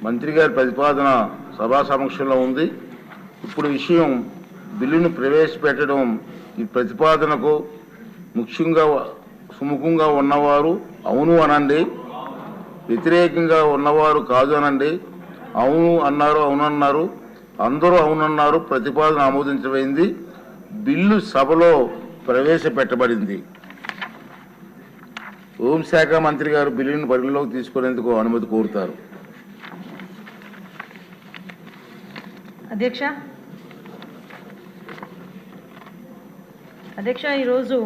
మంత్రి గారి ప్రతిపాదన సభా సమక్షంలో ఉంది. ఇప్పుడు విషయం బిల్లును ప్రవేశపెట్టడం ఈ ప్రతిపాదనకు ముఖ్యంగా సుముఖంగా ఉన్నవారు అవును అనండి, వ్యతిరేకంగా ఉన్నవారు కాదు అనండి. అవును అన్నారు, అవునన్నారు, అందరూ అవునన్నారు. ప్రతిపాదన ఆమోదించబడింది. బిల్లు సభలో ప్రవేశపెట్టబడింది. హోంశాఖ మంత్రి గారు బిల్లును పరిగణలోకి తీసుకునేందుకు అనుమతి కోరుతారు. అధ్యక్ష ఈరోజు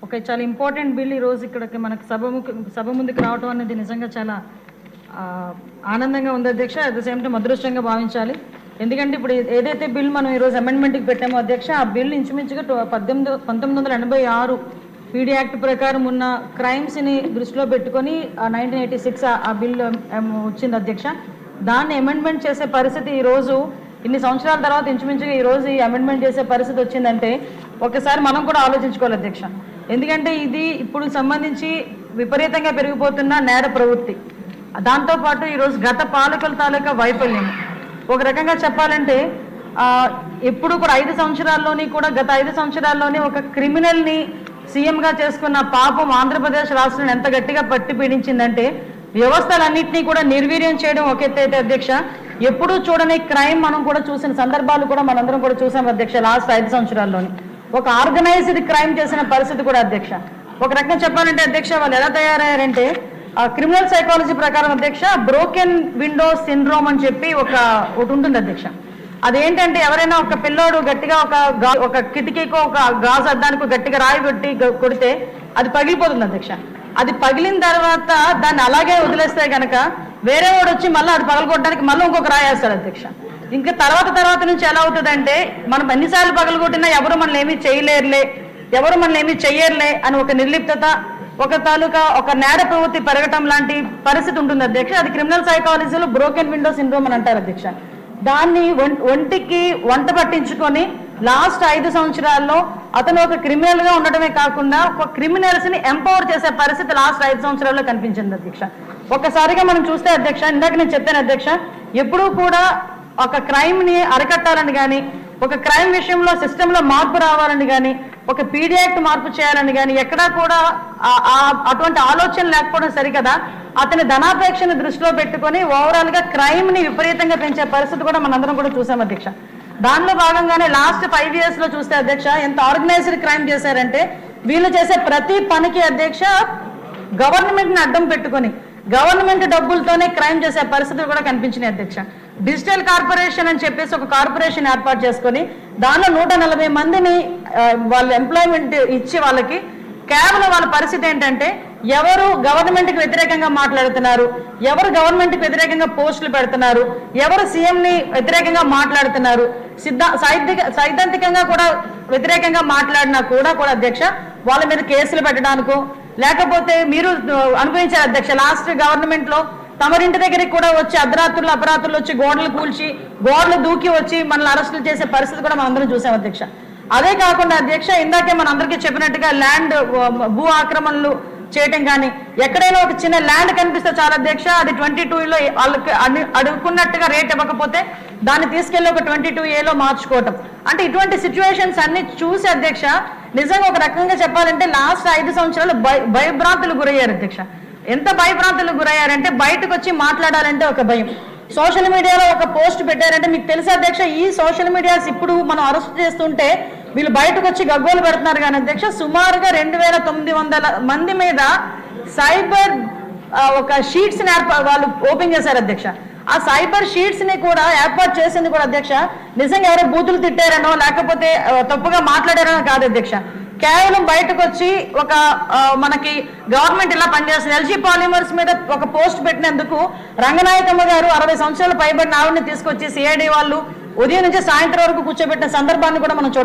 ఒక చాలా ఇంపార్టెంట్ బిల్ ఈరోజు ఇక్కడికి మనకు సభ ముందుకు రావడం అనేది నిజంగా చాలా ఆనందంగా ఉంది అధ్యక్ష. అట్ ద సేమ్ టైం అదృష్టంగా భావించాలి. ఎందుకంటే ఇప్పుడు ఏదైతే బిల్ మనం ఈరోజు అమెండ్మెంట్కి పెట్టామో అధ్యక్ష, ఆ బిల్ ఇంచుమించుగా 1986 పీడీ యాక్ట్ ప్రకారం ఉన్న క్రైమ్స్ని దృష్టిలో పెట్టుకొని 1986 ఆ బిల్ వచ్చింది అధ్యక్ష. దాన్ని అమెండ్మెంట్ చేసే పరిస్థితి ఈరోజు ఇన్ని సంవత్సరాల తర్వాత ఇంచుమించుగా ఈరోజు ఈ అమెండ్మెంట్ చేసే పరిస్థితి వచ్చిందంటే ఒకసారి మనం కూడా ఆలోచించుకోవాలి అధ్యక్ష. ఎందుకంటే ఇది ఇప్పుడు సంబంధించి విపరీతంగా పెరిగిపోతున్న నేర ప్రవృత్తి, దాంతోపాటు ఈరోజు గత పాలకుల తాలూకా వైఫల్యం. ఒక రకంగా చెప్పాలంటే ఎప్పుడు కూడా 5 సంవత్సరాల్లోని కూడా గత 5 సంవత్సరాల్లోని ఒక క్రిమినల్ని సీఎంగా చేసుకున్న పాపం ఆంధ్రప్రదేశ్ రాష్ట్రాన్ని ఎంత గట్టిగా పట్టి పీడించిందంటే వ్యవస్థలన్నింటినీ కూడా నిర్వీర్యం చేయడం ఒక ఎత్తైతే అధ్యక్ష, ఎప్పుడూ చూడని క్రైమ్ మనం కూడా చూసిన సందర్భాలు కూడా మనందరం కూడా చూసాం అధ్యక్ష. లాస్ట్ 5 సంవత్సరాల్లోని ఒక ఆర్గనైజ్డ్ క్రైమ్ చేసిన పరిస్థితి కూడా అధ్యక్ష. ఒక రకంగా చెప్పాలంటే అధ్యక్ష, వాళ్ళు ఎలా తయారయ్యారంటే క్రిమినల్ సైకాలజీ ప్రకారం అధ్యక్ష బ్రోకెన్ విండో సిండ్రోమ్ అని చెప్పి ఒకటి ఉంటుంది అధ్యక్ష. అదేంటంటే ఎవరైనా ఒక పిల్లోడు గట్టిగా ఒక కిటికీకో ఒక గాజు అద్దానికి గట్టిగా రాయి పెట్టి కొడితే అది పగిలిపోతుంది అధ్యక్ష. అది పగిలిన తర్వాత దాన్ని అలాగే వదిలేస్తే కనుక వేరే వాడు వచ్చి మళ్ళీ అది పగలగొట్టడానికి మళ్ళీ ఇంకొక రాయి వేస్తాడు అధ్యక్ష. ఇంకా తర్వాత నుంచి ఎలా అవుతుందంటే మనం ఎన్నిసార్లు పగలగొట్టినా ఎవరు మనల్ని ఏమీ చేయలేరులే, ఎవరు మనల్ని ఏమీ చెయ్యరులే అని ఒక నిర్లిప్తత, ఒక నేర ప్రవృత్తి పెరగటం లాంటి పరిస్థితి ఉంటుంది అధ్యక్ష. అది క్రిమినల్ సైకాలజీలో బ్రోకెన్ విండో సిండ్రోమ్ అని అంటారు అధ్యక్ష. దాన్ని ఒంటికి వంట పట్టించుకొని లాస్ట్ 5 సంవత్సరాల్లో అతను ఒక క్రిమినల్ గా ఉండటమే కాకుండా ఒక క్రిమినల్స్ ని ఎంపవర్ చేసే పరిస్థితి లాస్ట్ 5 సంవత్సరాల్లో కనిపించింది అధ్యక్ష. ఒక్కసారిగా మనం చూస్తే అధ్యక్ష, ఇందాక నేను చెప్పాను అధ్యక్ష, ఎప్పుడూ కూడా ఒక క్రైమ్ ని అరికట్టాలని కానీ, ఒక క్రైమ్ విషయంలో సిస్టంలో మార్పు రావాలని కానీ, ఒక పీడీ యాక్ట్ మార్పు చేయాలని కానీ ఎక్కడా కూడా అటువంటి ఆలోచన లేకపోవడం సరికదా అతని ధనాపేక్షను దృష్టిలో పెట్టుకొని ఓవరాల్ గా క్రైమ్ ని విపరీతంగా పెంచే పరిస్థితి కూడా మనందరం కూడా చూసాం అధ్యక్ష. దానిలో భాగంగానే లాస్ట్ 5 years లో చూస్తే అధ్యక్ష ఎంత ఆర్గనైజ్డ్ క్రైమ్ చేశారంటే వీళ్ళు చేసే ప్రతి పనికి అధ్యక్ష గవర్నమెంట్ ని అడ్డం పెట్టుకొని గవర్నమెంట్ డబ్బులతోనే క్రైమ్ చేసే పరిస్థితులు కూడా కనిపించినాయి అధ్యక్ష. డిజిటల్ కార్పొరేషన్ అని చెప్పేసి ఒక కార్పొరేషన్ ఏర్పాటు చేసుకొని దానిలో 140 మందిని వాళ్ళు ఎంప్లాయ్మెంట్ ఇచ్చి వాళ్ళకి కేవలం వాళ్ళ పరిస్థితి ఏంటంటే ఎవరు గవర్నమెంట్కి వ్యతిరేకంగా మాట్లాడుతున్నారు, ఎవరు గవర్నమెంట్కి వ్యతిరేకంగా పోస్టులు పెడుతున్నారు, ఎవరు సీఎంని వ్యతిరేకంగా మాట్లాడుతున్నారు, సైద్ధాంతికంగా కూడా వ్యతిరేకంగా మాట్లాడినా కూడా అధ్యక్ష వాళ్ళ మీద కేసులు పెట్టడానికో లేకపోతే మీరు అనుభవించారు అధ్యక్ష. లాస్ట్ గవర్నమెంట్ లో తమరింటి దగ్గరికి కూడా వచ్చి అపరాత్రులు వచ్చి గోడలు దూకి వచ్చి మనల్ని అరెస్టులు చేసే పరిస్థితి కూడా మనందరం చూసాం అధ్యక్ష. అదే కాకుండా అధ్యక్ష ఇందాకే మన అందరికీ చెప్పినట్టుగా భూ ఆక్రమణలు చేయటం కానీ ఎక్కడైనా ఒక చిన్న ల్యాండ్ కనిపిస్తే చాలా అధ్యక్ష, అది 22A వాళ్ళకి అడుగుకున్నట్టుగా రేట్ ఇవ్వకపోతే దాన్ని తీసుకెళ్లి ఒక 22A మార్చుకోవటం. అంటే ఇటువంటి సిచ్యువేషన్స్ అన్ని చూసి అధ్యక్ష నిజంగా ఒక రకంగా చెప్పాలంటే లాస్ట్ 5 సంవత్సరాలు భయభ్రాంతులు గురయ్యారు అధ్యక్ష. ఎంత భయభ్రాంతులు గురయ్యారంటే బయటకు వచ్చి మాట్లాడాలంటే ఒక భయం. సోషల్ మీడియాలో ఒక పోస్ట్ పెట్టారంటే మీకు తెలుసా అధ్యక్ష, ఈ సోషల్ మీడియాస్ ఇప్పుడు మనం అరెస్ట్ చేస్తుంటే వీళ్ళు బయటకు వచ్చి గగ్గోలు పెడుతున్నారు కానీ అధ్యక్ష సుమారుగా 2900 మంది మీద సైబర్ ఒక షీట్స్ ని వాళ్ళు ఓపెన్ చేశారు అధ్యక్ష. ఆ సైబర్ షీట్స్ ని కూడా ఏర్పాటు చేసింది కూడా అధ్యక్ష నిజంగా ఎవరో బూతులు తిట్టారనో లేకపోతే తప్పుగా మాట్లాడారనో కాదు అధ్యక్ష. కేవలం బయటకు వచ్చి మనకి గవర్నమెంట్ ఇలా పనిచేస్తుంది. ఎల్జీ పాలిమర్స్ మీద ఒక పోస్ట్ పెట్టినందుకు రంగనాయకమ్మ గారు 60 సంవత్సరాలు పైబడిన ఆవిడని తీసుకొచ్చి సిఐడి వాళ్ళు ఉదయం నుంచి సాయంత్రం వరకు కూర్చోబెట్టిన సందర్భాన్ని కూడా మనం